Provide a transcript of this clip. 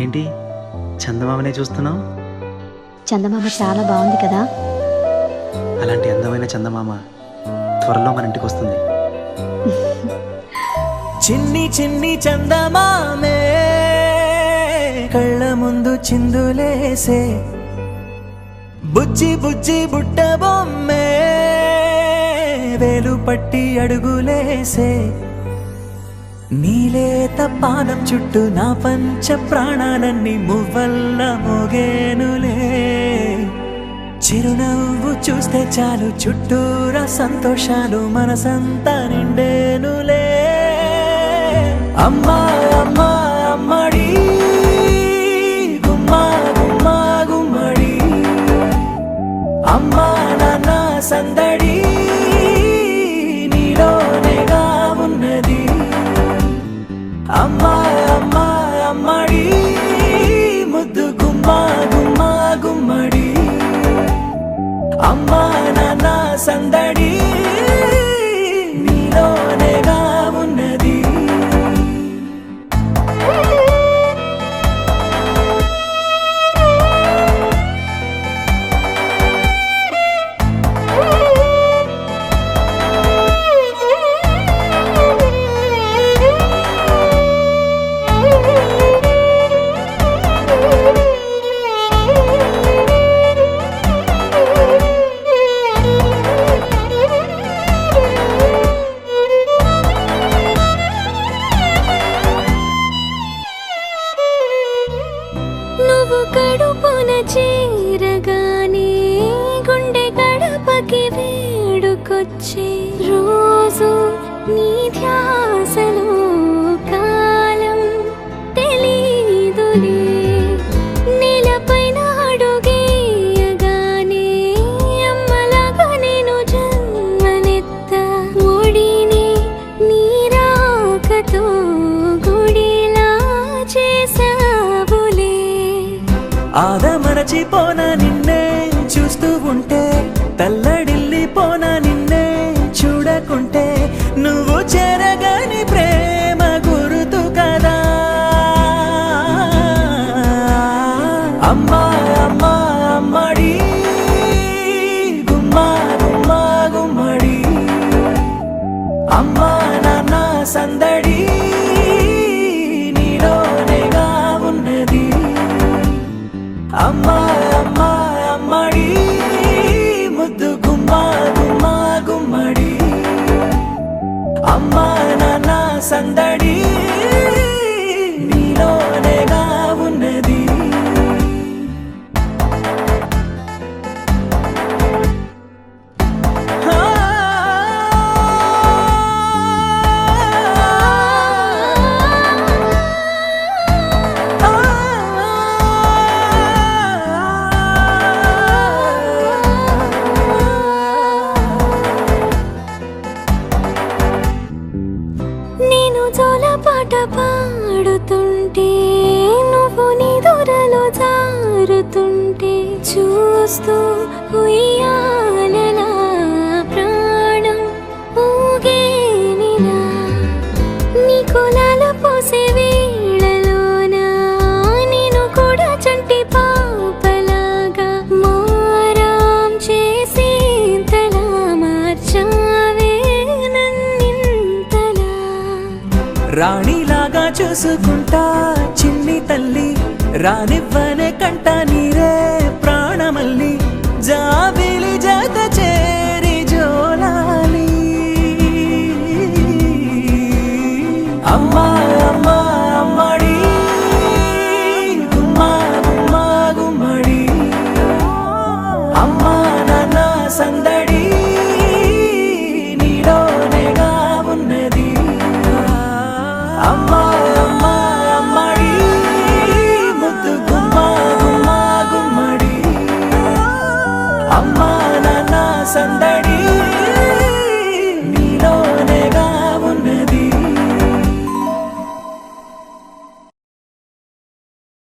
ఏంటి చందమామనే చూస్తున్నావు? చందమామ చాలా బాగుంది కదా. అలాంటి అందమైన చందమామ త్వరలో మన ఇంటికి వస్తుంది. చిన్ని చిన్ని చందమామే కళ్ళ ముందు చిందులేసే, బుజ్జి బుజ్జి బుట్ట బొమ్మే వేలు పట్టి అడుగులేసే, నీలేత పాదం చుట్టూ నా పంచ ప్రాణాలన్నీ మువ్వల్ల మోగేనులే, చిరునవ్వు చూస్తే చాలు చుట్టూరా సంతోషాలు మనసంతా నిండేనులే. అమ్మా అమ్మా అమ్మడి గుమ్మా గుమ్మా గుమ్మడి, అమ్మా నాన్న సందడి నీలోనేగా ఉన్నది. అమ్మా అమ్మా అమ్మడి ముద్దు గుమ్మా గుమ్మా గుమ్మడి, అమ్మా నాన్న సందడి నీలోనేగా ఉన్నది. నువ్వు కడుపున చేరగానే గుండె గడపకి వేడుకొచ్చే రోజు నీ ధ్యాసలో కాలం తెలీదులే. నేలపైన అడుగేయగానే అమ్మలాగా నేను జన్మనెత్త, ఒడిని నీ రాకతో గుడిలా చేసావులే. ఆదమరచిపోనా నిన్నే చూస్తూ ఉంటే, తల్లడిల్లిపోనా నిన్నే చూడకుంటే, నువ్వు చెరగని ప్రేమ గురుతు కదా. అమ్మా అమ్మా అమ్మడి గుమ్మా గుమ్మా గుమ్మడి, అమ్మా నాన్న సందడి నీలోనేగా ఉన్నది. అమ్మా అమ్మా అమ్మడి ముద్దు గుమ్మా గుమ్మా గుమ్మడి, అమ్మా నాన్న సందడి నీలోనేగా ఉన్నది. నేను జోలపాట పాడుతుంటే, నువ్వు నిదురలో జారుతుంటే, చూస్తూ ఉయ్యాలలా ప్రాణం ఊగేనిలా. నీ కులాల పోసే వేళలోన నేను కూడా చంటి పాపలాగా మారాం చేసేంతలా మార్చావే నన్నింతలా. రాణిలాగా చూసుకుంటా చిన్ని తల్లి, రానివ్వనే కంట నీరే ప్రాణమల్లి, జాబిలి జత చేరి జోలాలి. అమ్మా